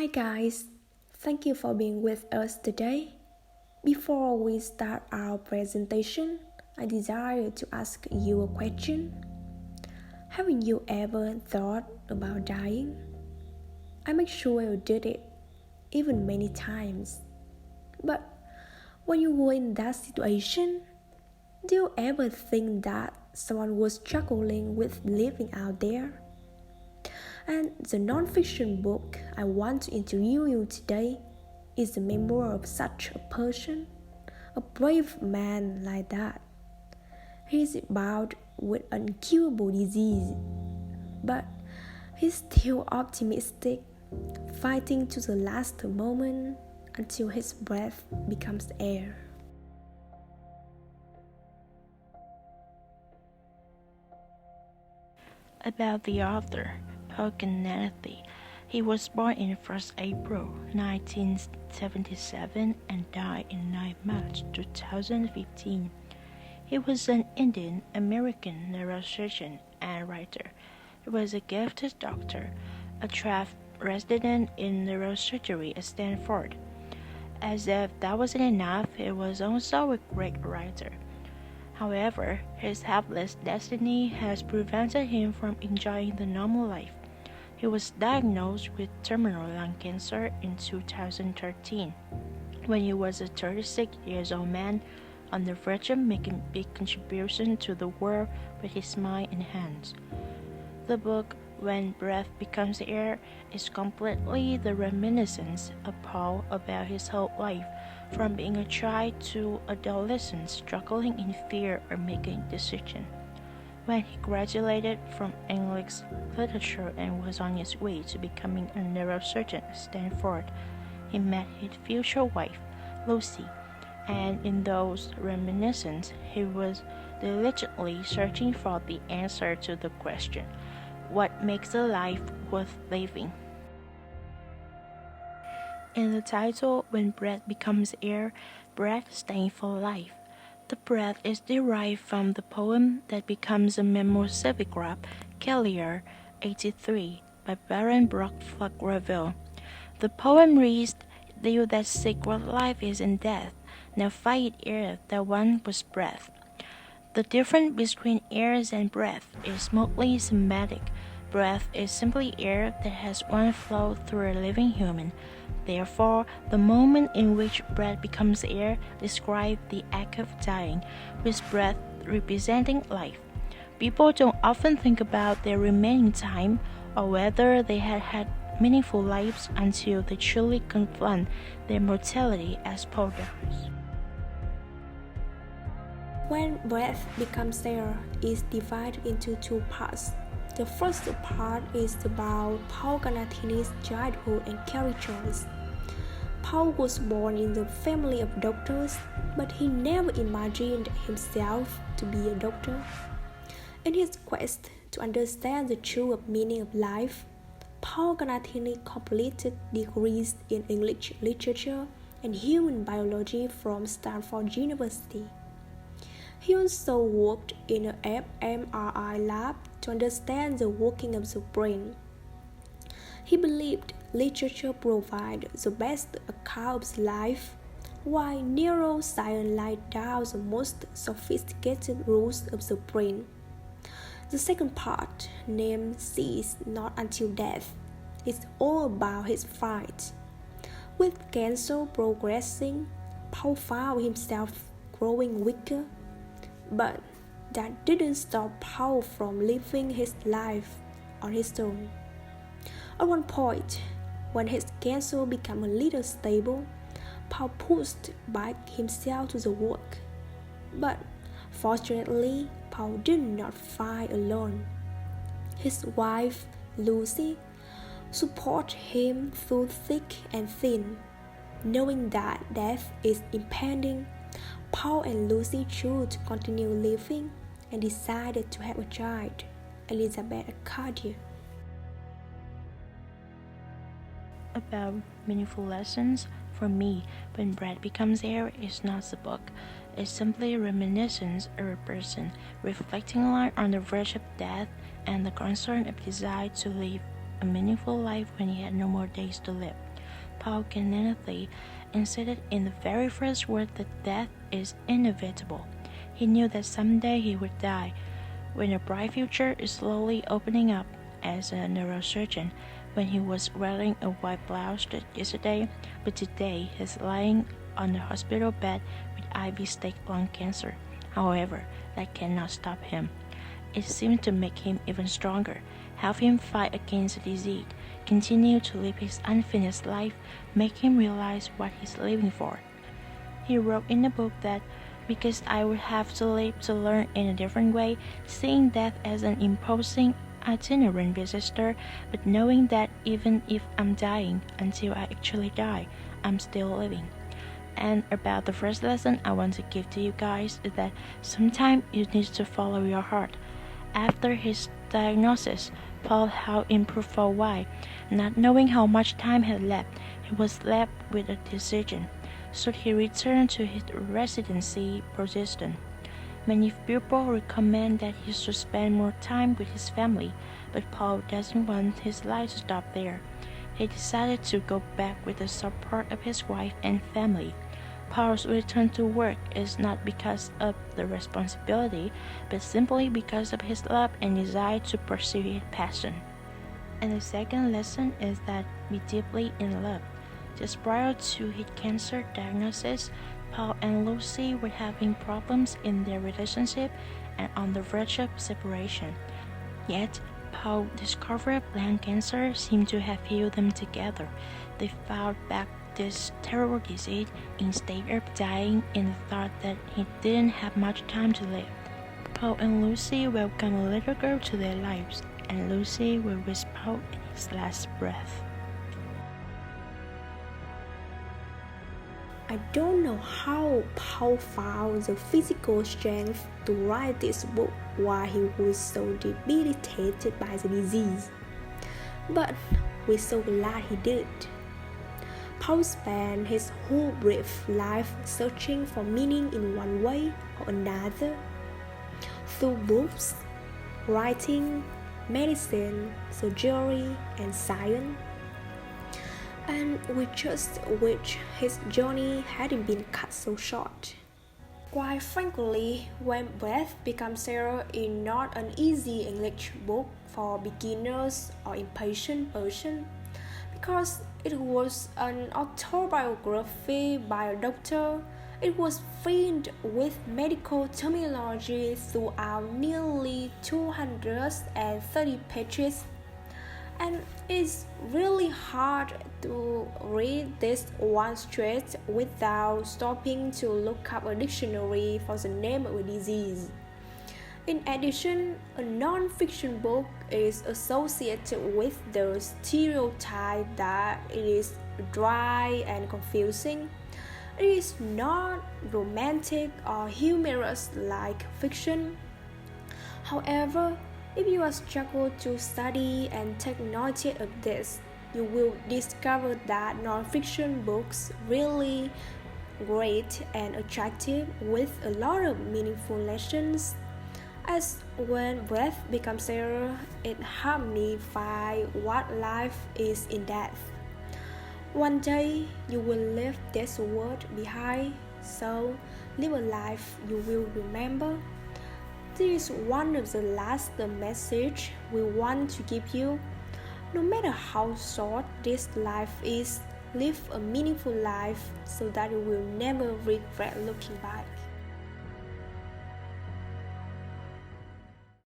Hi guys, thank you for being with us today. Before we start our presentation, I desire to ask you a question. Haven't you ever thought about dying? I make sure you did it, even many times. But when you were in that situation, do you ever think that someone was struggling with living out there? And the non-fiction book I want to interview you today is the memoir of such a person, a brave man like that. He is bound with an incurable disease, but he's still optimistic, fighting to the last moment until his breath becomes air. About the author, Paul Kennedy. He was born in 1st April 1977 and died in 9 March 2015. He was an Indian American neurosurgeon and writer. He was a gifted doctor, a chief resident in neurosurgery at Stanford. As if that wasn't enough, he was also a great writer. However, his helpless destiny has prevented him from enjoying the normal life. He was diagnosed with terminal lung cancer in 2013, when he was a 36-year-old man on the verge of making big contribution to the world with his mind and hands. The book, When Breath Becomes Air, is completely the reminiscence of Paul about his whole life, from being a child to adolescent struggling in fear or making decisions. When he graduated from English literature and was on his way to becoming a neurosurgeon at Stanford, he met his future wife, Lucy, and in those reminiscences he was diligently searching for the answer to the question, what makes a life worth living? In the title, When Breath Becomes Air, breath stands for life. The breath is derived from the poem that becomes a memoir Kellier 83 by Baron Brock Revel. The poem reads, "You that seek what life is in death, now find air that one was breath." The difference between airs and breath is mostly semantic. Breath is simply air that has one flow through a living human. Therefore, the moment in which breath becomes air describes the act of dying, with breath representing life. People don't often think about their remaining time or whether they had had meaningful lives until they truly confront their mortality, as Paul does. When Breath Becomes Air is divided into two parts. The first part is about Paul Ganatini's childhood and career choice. Paul was born in the family of doctors, but he never imagined himself to be a doctor. In his quest to understand the true meaning of life, Paul Ganatini completed degrees in English literature and human biology from Stanford University. He also worked in an fMRI lab to understand the working of the brain. He believed literature provided the best account of life, while neuroscience laid down the most sophisticated rules of the brain. The second part, named Cease Not Until Death, is all about his fight. With cancer progressing, Paul found himself growing weaker. But that didn't stop Paul from living his life on his own. At one point, when his cancer became a little stable, Paul pushed back himself to the work. But fortunately, Paul did not fight alone. His wife, Lucy, supported him through thick and thin. Knowing that death is impending, Paul and Lucy chose to continue living and decided to have a child, Elizabeth Arcadia. About meaningful lessons, for me, When Breath Becomes Air is not the book. It's simply a reminiscence of a person reflecting on the verge of death and the concern of desire to live a meaningful life when he had no more days to live. Paul candidly insisted in the very first word that death is inevitable. He knew that someday he would die, when a bright future is slowly opening up. As a neurosurgeon, when he was wearing a white blouse yesterday, but today he's lying on the hospital bed with IV-stage lung cancer. However, that cannot stop him. It seemed to make him even stronger, help him fight against the disease, continue to live his unfinished life, make him realize what he's living for. He wrote in the book that because I would have to live to learn in a different way, seeing death as an imposing itinerant visitor, but knowing that even if I'm dying, until I actually die, I'm still living. And about the first lesson I want to give to you guys is that sometimes you need to follow your heart. After his diagnosis, Paul held improved for a while. Not knowing how much time had left, he was left with a decision. Should he return to his residency position? Many people recommend that he should spend more time with his family, but Paul doesn't want his life to stop there. He decided to go back with the support of his wife and family. Paul's return to work is not because of the responsibility, but simply because of his love and desire to pursue his passion. And the second lesson is that be deeply in love. Just prior to his cancer diagnosis, Paul and Lucy were having problems in their relationship and on the verge of separation. Yet, Paul discovered lung cancer seemed to have healed them together. They fought back this terrible disease instead of dying in the thought that he didn't have much time to live. Paul and Lucy welcomed a little girl to their lives, and Lucy will with Paul in his last breath. I don't know how Paul found the physical strength to write this book while he was so debilitated by the disease, but we're so glad he did. Paul spent his whole brief life searching for meaning in one way or another, through books, writing, medicine, surgery, and science. And we just wish his journey hadn't been cut so short. Quite frankly, When Breath Becomes Air is not an easy English book for beginners or impatient person, because it was an autobiography by a doctor. It was filled with medical terminology throughout nearly 230 pages. And it's really hard to read this one straight without stopping to look up a dictionary for the name of a disease. In addition, a non-fiction book is associated with the stereotype that it is dry and confusing. It is not romantic or humorous like fiction. However, if you are struggle to study and take notice of this, you will discover that non-fiction books really great and attractive with a lot of meaningful lessons. As When Breath Becomes Air, it helped me find what life is in death. One day you will leave this world behind, so live a life you will remember. This is one of the last messages we want to give you. No matter how short this life is, live a meaningful life so that you will never regret looking back.